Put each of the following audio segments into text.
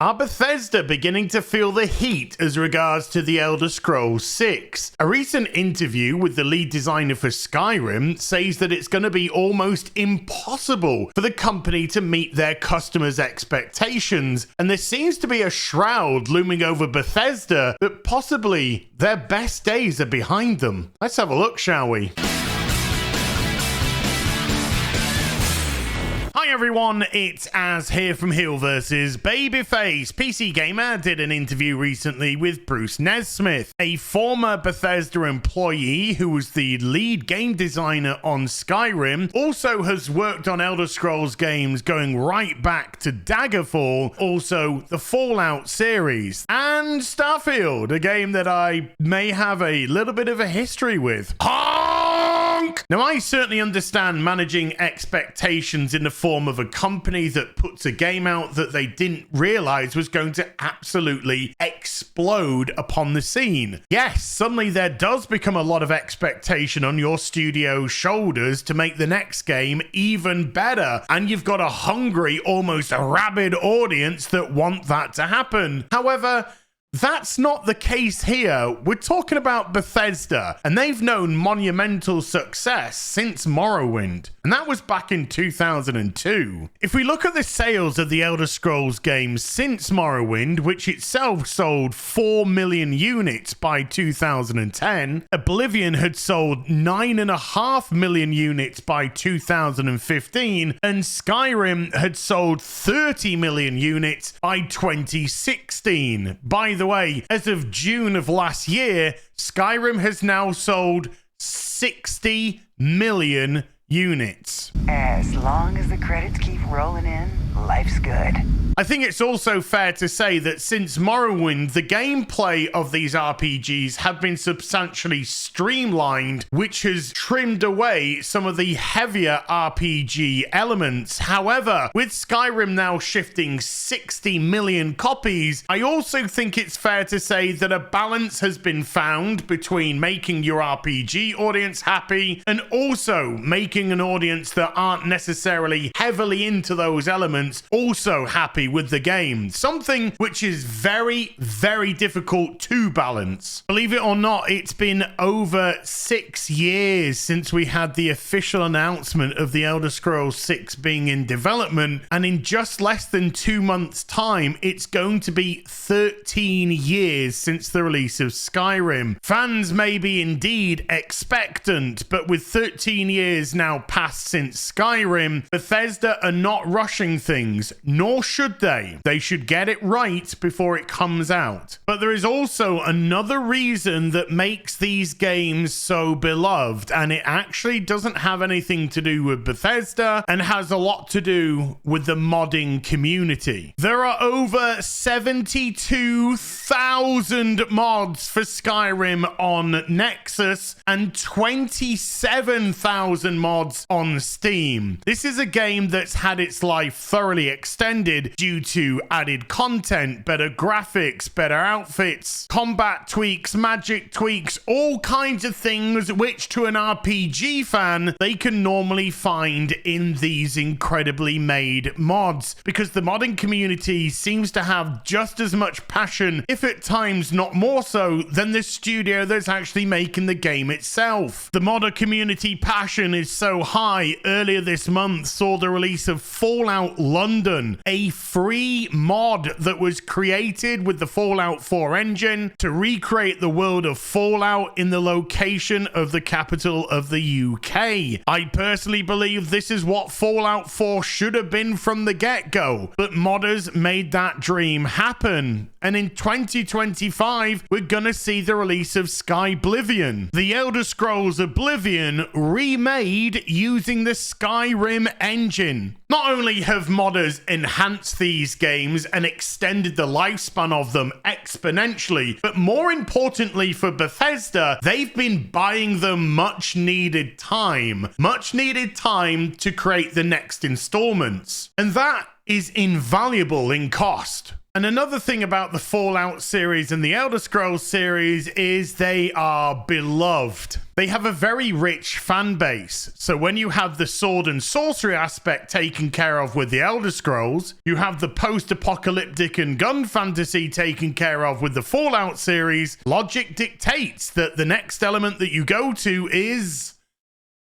Are Bethesda beginning to feel the heat as regards to The Elder Scrolls 6? A recent interview with the lead designer for Skyrim says that it's going to be almost impossible for the company to meet their customers' expectations, and there seems to be a shroud looming over Bethesda that possibly their best days are behind them. Let's have a look, shall we? Hi everyone, it's Az here from HeelvsBabyface. PC Gamer did an interview recently with Bruce Nesmith, a former Bethesda employee who was the lead game designer on Skyrim, also has worked on Elder Scrolls games going right back to Daggerfall, also the Fallout series, and Starfield, a game that I may have a little bit of a history with. Now, I certainly understand managing expectations in the form of a company that puts a game out that they didn't realize was going to absolutely explode upon the scene. Yes, suddenly there does become a lot of expectation on your studio's shoulders to make the next game even better, and you've got a hungry, almost a rabid audience that want that to happen. However, that's not the case here. We're talking about Bethesda, and they've known monumental success since Morrowind, and that was back in 2002. If we look at the sales of the Elder Scrolls games since Morrowind, which itself sold 4 million units by 2010, Oblivion had sold 9.5 million units by 2015, and Skyrim had sold 30 million units by 2016. By the way, as of June of last year, Skyrim has now sold 60 million units. As long as the credits keep rolling in, life's good. I think it's also fair to say that since Morrowind, the gameplay of these RPGs have been substantially streamlined, which has trimmed away some of the heavier RPG elements. However, with Skyrim now shifting 60 million copies, I also think it's fair to say that a balance has been found between making your RPG audience happy and also making an audience that aren't necessarily heavily into those elements also happy with the game, something which is very, very difficult to balance. Believe it or not, it's been over 6 years since we had the official announcement of the Elder Scrolls 6 being in development, and in just less than 2 months' time, it's going to be 13 years since the release of Skyrim. Fans may be indeed expectant, but with 13 years now passed since Skyrim, Bethesda are not rushing things, nor should they. They should get it right before it comes out. But there is also another reason that makes these games so beloved, and it actually doesn't have anything to do with Bethesda and has a lot to do with the modding community. There are over 72,000 mods for Skyrim on Nexus and 27,000 mods on Steam. This is a game that's had its life thoroughly extended due to added content, better graphics, better outfits, combat tweaks, magic tweaks, all kinds of things which to an RPG fan they can normally find in these incredibly made mods, because the modding community seems to have just as much passion, if at times not more so, than the studio that's actually making the game itself. The modder community passion is so high, earlier this month saw the release of Fallout London, a free mod that was created with the Fallout 4 engine to recreate the world of Fallout in the location of the capital of the UK. I personally believe this is what Fallout 4 should have been from the get-go, but modders made that dream happen. And in 2025, we're gonna see the release of Skyblivion, the Elder Scrolls Oblivion remade using the Skyrim engine. Not only have modders enhanced these games and extended the lifespan of them exponentially, but more importantly for Bethesda, they've been buying them much needed time to create the next installments. And that is invaluable in cost. And another thing about the Fallout series and the Elder Scrolls series is they are beloved. They have a very rich fan base. So when you have the sword and sorcery aspect taken care of with the Elder Scrolls, you have the post-apocalyptic and gun fantasy taken care of with the Fallout series, logic dictates that the next element that you go to is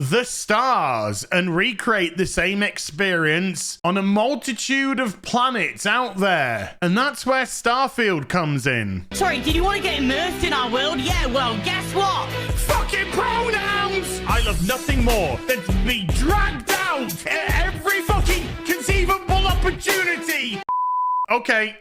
the stars and recreate the same experience on a multitude of planets out there. And that's where Starfield comes in. Sorry, did you want to get immersed in our world? Yeah, well, guess what? Fucking pronouns! I love nothing more than to be dragged out at every fucking conceivable opportunity. Okay.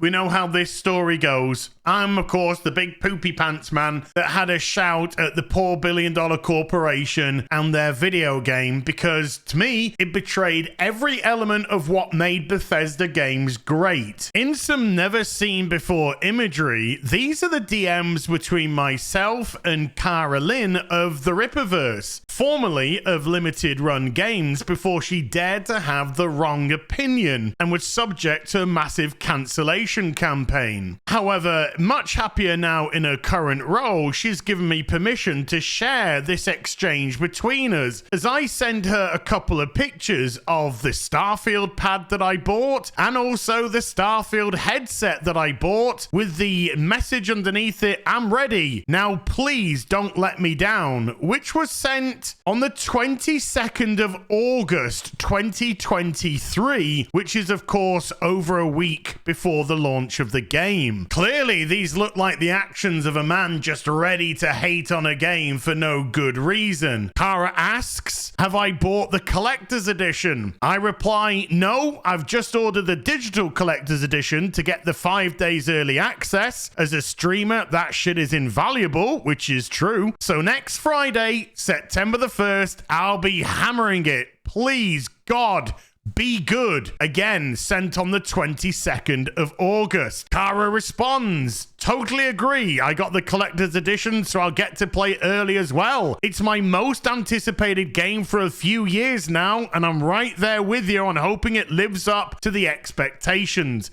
We know how this story goes. I'm, of course, the big poopy pants man that had a shout at the poor billion-dollar corporation and their video game because, to me, it betrayed every element of what made Bethesda games great. In some never-seen-before imagery, these are the DMs between myself and Cara Lynn of the Rippaverse, formerly of Limited Run Games, before she dared to have the wrong opinion and was subject to a massive cancellation campaign. However, much happier now in her current role, she's given me permission to share this exchange between us as I send her a couple of pictures of the Starfield pad that I bought and also the Starfield headset that I bought with the message underneath it, "I'm ready. Now please don't let me down," which was sent on the 22nd of August 2023, which is of course over a week before the launch of the game. Clearly, these look like the actions of a man just ready to hate on a game for no good reason. Cara asks, "Have I bought the collector's edition?" I reply, "No, I've just ordered the digital collector's edition to get the 5 days early access. As a streamer, that shit is invaluable," which is true. So next Friday, September the 1st, I'll be hammering it. Please, God, be good. Again, sent on the 22nd of August. Cara responds, "Totally agree. I got the collector's edition, so I'll get to play early as well. It's my most anticipated game for a few years now, and I'm right there with you on hoping it lives up to the expectations."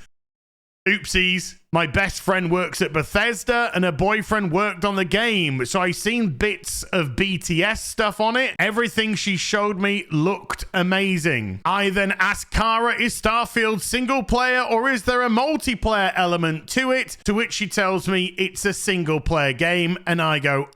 Oopsies. My best friend works at Bethesda and her boyfriend worked on the game, so I seen bits of BTS stuff on it. Everything she showed me looked amazing. I then asked Cara, "Is Starfield single player or is there a multiplayer element to it?" To which she tells me it's a single player game, and I go,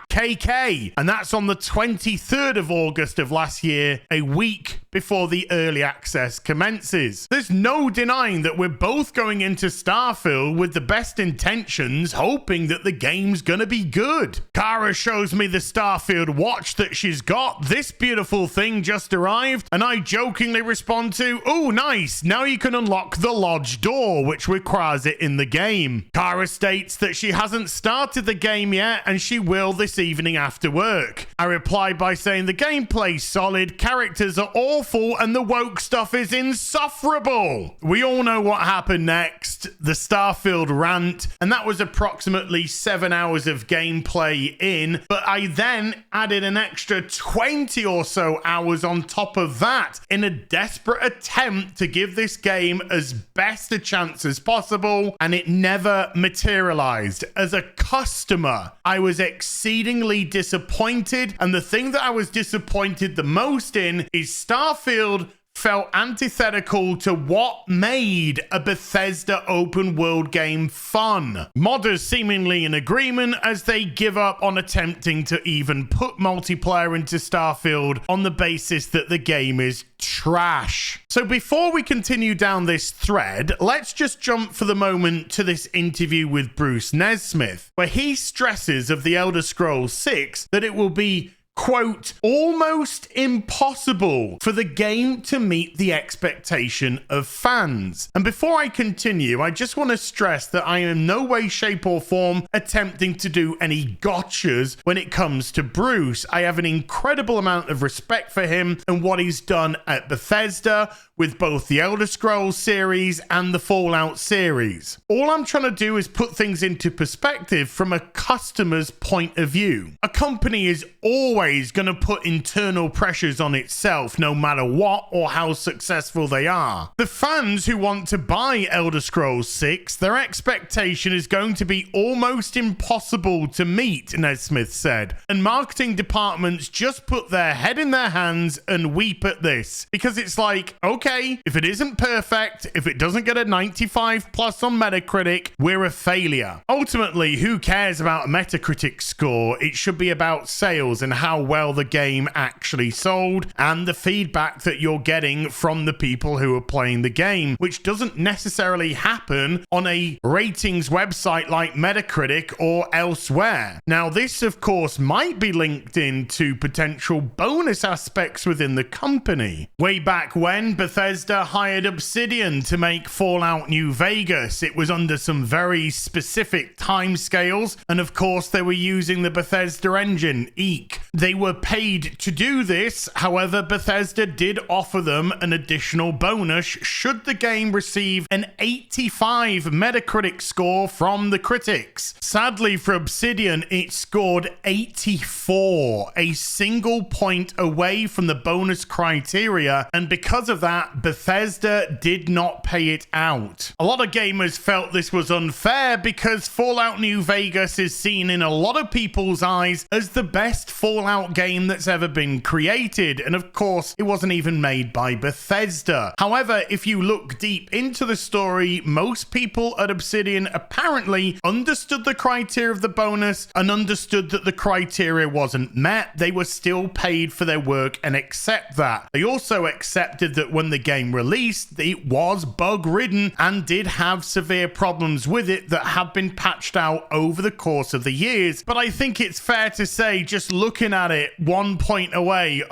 KK. And that's on the 23rd of August of last year, a week before the early access commences. There's no denying that we're both going into Starfield with the best intentions, hoping that the game's gonna be good. Cara shows me the Starfield watch that she's got. This beautiful thing just arrived, and I jokingly respond to, "Oh, nice. Now you can unlock the lodge door, which requires it in the game." Cara states that she hasn't started the game yet, and she will this evening after work. I reply by saying the gameplay's solid, characters are awful, and the woke stuff is insufferable. We all know what happened next. The Starfield rant, and that was approximately 7 hours of gameplay in, but I then added an extra 20 or so hours on top of that in a desperate attempt to give this game as best a chance as possible, and it never materialized. As a customer, I was exceedingly disappointed, and the thing that I was disappointed the most in is Starfield felt antithetical to what made a Bethesda open world game fun. Modders seemingly in agreement as they give up on attempting to even put multiplayer into Starfield on the basis that the game is trash. So before we continue down this thread, let's just jump for the moment to this interview with Bruce Nesmith, where he stresses of the Elder Scrolls 6 that it will be, quote, almost impossible for the game to meet the expectation of fans. And before I continue, I just want to stress that I am in no way, shape or form attempting to do any gotchas when it comes to Bruce. I have an incredible amount of respect for him and what he's done at Bethesda, with both the Elder Scrolls series and the Fallout series. All I'm trying to do is put things into perspective from a customer's point of view. A company is always going to put internal pressures on itself no matter what or how successful they are. The fans who want to buy Elder Scrolls 6, their expectation is going to be almost impossible to meet, Nesmith said, and marketing departments just put their head in their hands and weep at this, because it's like, okay, if it isn't perfect, if it doesn't get a 95 plus on Metacritic, we're a failure. Ultimately, who cares about a Metacritic score? It should be about sales and how well the game actually sold and the feedback that you're getting from the people who are playing the game, which doesn't necessarily happen on a ratings website like Metacritic or elsewhere. Now, this of course might be linked into potential bonus aspects within the company. Way back when Bethesda hired Obsidian to make Fallout New Vegas, it was under some very specific timescales, and of course they were using the Bethesda engine, Eek. They were paid to do this, however Bethesda did offer them an additional bonus should the game receive an 85 Metacritic score from the critics. Sadly for Obsidian, it scored 84, a single point away from the bonus criteria, and because of that, Bethesda did not pay it out. A lot of gamers felt this was unfair because Fallout New Vegas is seen in a lot of people's eyes as the best Fallout game that's ever been created, and of course, it wasn't even made by Bethesda. However, if you look deep into the story, most people at Obsidian apparently understood the criteria of the bonus and understood that the criteria wasn't met. They were still paid for their work and accept that. They also accepted that when the game released, it was bug-ridden and did have severe problems with it that have been patched out over the course of the years. But I think it's fair to say, just looking at it 1 point away,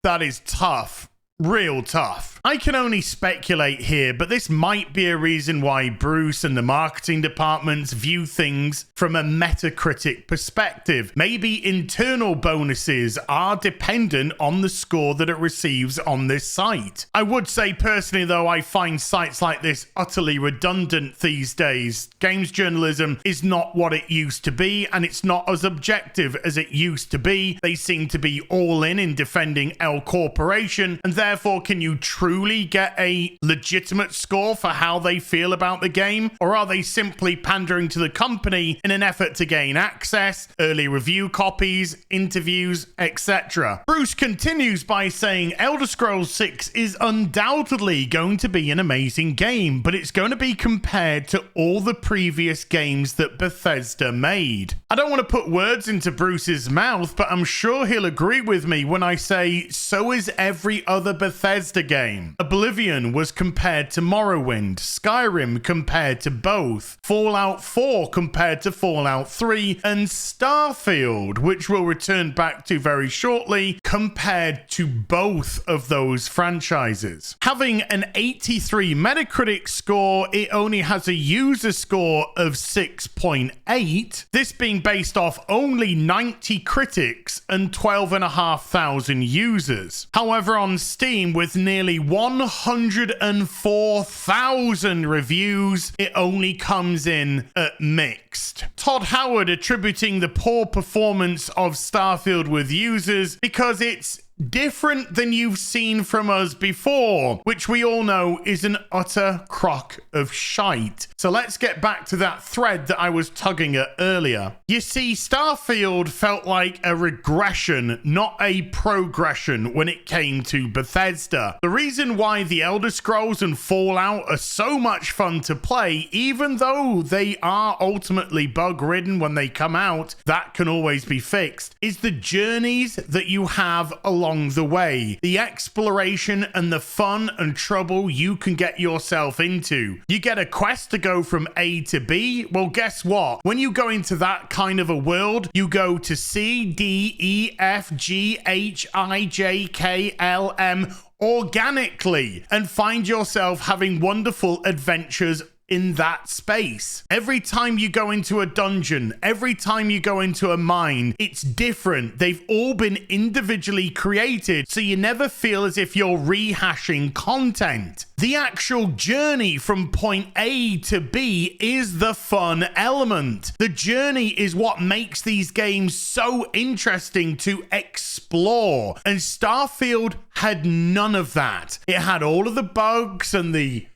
that is tough. Real tough. I can only speculate here, but this might be a reason why Bruce and the marketing departments view things from a Metacritic perspective. Maybe internal bonuses are dependent on the score that it receives on this site. I would say personally though, I find sites like this utterly redundant these days. Games journalism is not what it used to be, and it's not as objective as it used to be. They seem to be all in defending L Corporation, and therefore can you truly get a legitimate score for how they feel about the game? Or are they simply pandering to the company in an effort to gain access, early review copies, interviews, etc.? Bruce continues by saying Elder Scrolls 6 is undoubtedly going to be an amazing game, but it's going to be compared to all the previous games that Bethesda made. I don't want to put words into Bruce's mouth, but I'm sure he'll agree with me when I say so is every other Bethesda game. Oblivion was compared to Morrowind, Skyrim compared to both, Fallout 4 compared to Fallout 3, and Starfield, which we'll return back to very shortly, compared to both of those franchises. Having an 83 Metacritic score, it only has a user score of 6.8, this being based off only 90 critics and 12,500 users. However, on Steam, with nearly 104,000 reviews, it only comes in at mixed. Todd Howard attributing the poor performance of Starfield with users because it's different than you've seen from us before, which we all know is an utter crock of shite. So let's get back to that thread that I was tugging at earlier. You see, Starfield felt like a regression, not a progression when it came to Bethesda. The reason why the Elder Scrolls and Fallout are so much fun to play, even though they are ultimately bug-ridden when they come out, that can always be fixed, is the journeys that you have along the way, the exploration and the fun and trouble you can get yourself into. You get a quest to go from A to B. Well, guess what? When you go into that kind of a world, you go to C, D, E, F, G, H, I, J, K, L, M organically and find yourself having wonderful adventures in that space. Every time you go into a dungeon, every time you go into a mine, it's different. They've all been individually created, so you never feel as if you're rehashing content. The actual journey from point A to B is the fun element. The journey is what makes these games so interesting to explore. And Starfield had none of that. It had all of the bugs and the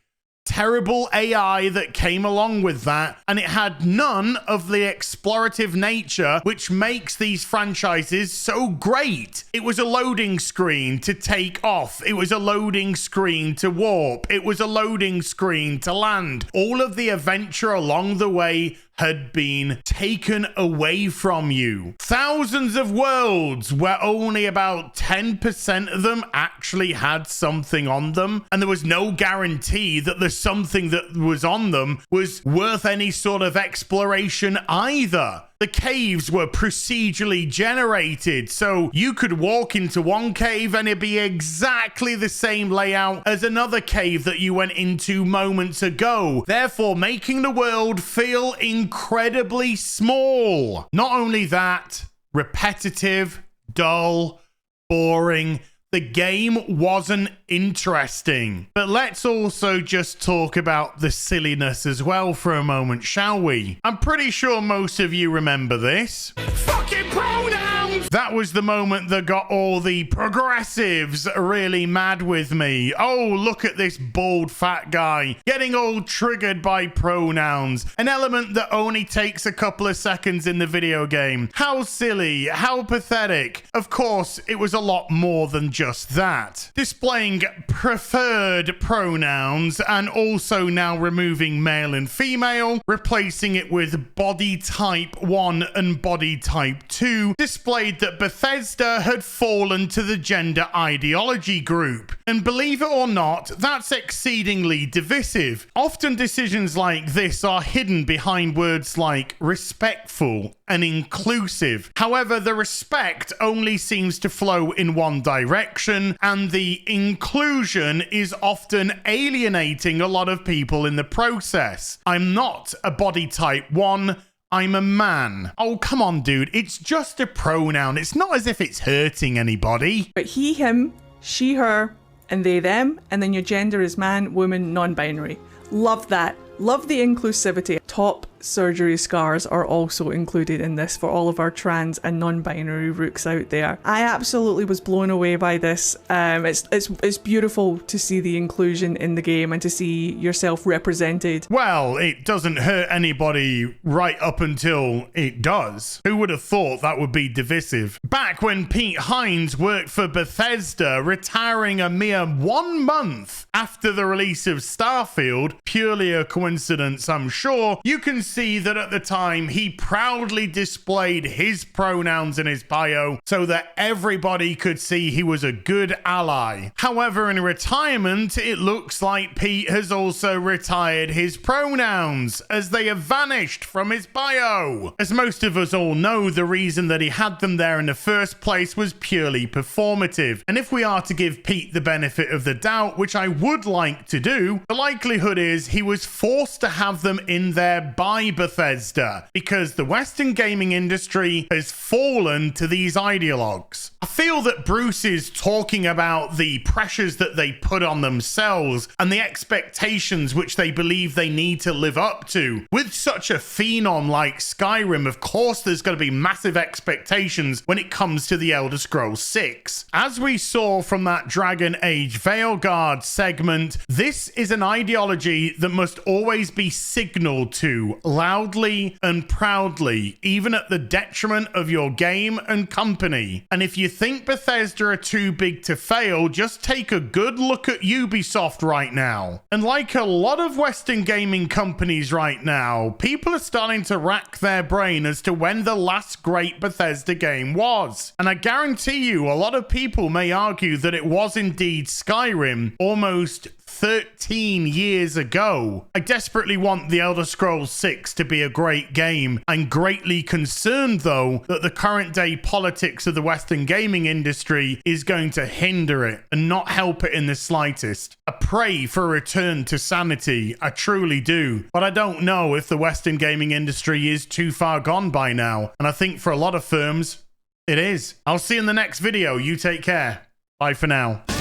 terrible AI that came along with that, and it had none of the explorative nature which makes these franchises so great. It was a loading screen to take off. It was a loading screen to warp. It was a loading screen to land. All of the adventure along the way had been taken away from you. Thousands of worlds where only about 10% of them actually had something on them, and there was no guarantee that the something that was on them was worth any sort of exploration either. The caves were procedurally generated, so you could walk into one cave and it'd be exactly the same layout as another cave that you went into moments ago, therefore making the world feel incredibly small. Not only that, repetitive, dull, boring. The game wasn't interesting. But let's also just talk about the silliness as well for a moment, shall we? I'm pretty sure most of you remember this. Fucking pronouns! That was the moment that got all the progressives really mad with me. Oh, look at this bald fat guy getting all triggered by pronouns. An element that only takes a couple of seconds in the video game. How silly, how pathetic. Of course, it was a lot more than just that. Displaying preferred pronouns and also now removing male and female, replacing it with body type 1 and body type 2, displayed that Bethesda had fallen to the gender ideology group. And believe it or not, that's exceedingly divisive. Often decisions like this are hidden behind words like respectful and inclusive. However, the respect only seems to flow in one direction, and the inclusion is often alienating a lot of people in the process. I'm not a body type 1. I'm a man. Oh, come on, dude. It's just a pronoun. It's not as if it's hurting anybody. But he, him, she, her, and they, them, and then your gender is man, woman, non-binary. Love that. Love the inclusivity. Top surgery scars are also included in this for all of our trans and non-binary rooks out there. I absolutely was blown away by this. It's beautiful to see the inclusion in the game and to see yourself represented. Well, it doesn't hurt anybody right up until it does. Who would have thought that would be divisive? Back when Pete Hines worked for Bethesda, retiring a mere 1 month after the release of Starfield, purely a coincidence, I'm sure, you can see that at the time he proudly displayed his pronouns in his bio so that everybody could see he was a good ally. However, in retirement, it looks like Pete has also retired his pronouns as they have vanished from his bio. As most of us all know, the reason that he had them there in the first place was purely performative. And if we are to give Pete the benefit of the doubt, which I would like to do, the likelihood is he was forced to have them in there by Bethesda because the Western gaming industry has fallen to these ideologues. I feel that Bruce is talking about the pressures that they put on themselves and the expectations which they believe they need to live up to. With such a phenom like Skyrim, of course there's going to be massive expectations when it comes to the Elder Scrolls 6. As we saw from that Dragon Age Veilguard segment, this is an ideology that must always be signaled to loudly and proudly, even at the detriment of your game and company. And if you think Bethesda are too big to fail, just take a good look at Ubisoft right now. And like a lot of Western gaming companies right now, people are starting to rack their brain as to when the last great Bethesda game was. And I guarantee you, a lot of people may argue that it was indeed Skyrim almost 13 years ago. I desperately want The Elder Scrolls 6 to be a great game. I'm greatly concerned, though, that the current day politics of the Western gaming industry is going to hinder it and not help it in the slightest. I pray for a return to sanity. I truly do. But I don't know if the Western gaming industry is too far gone by now. And I think for a lot of firms, it is. I'll see you in the next video. You take care. Bye for now.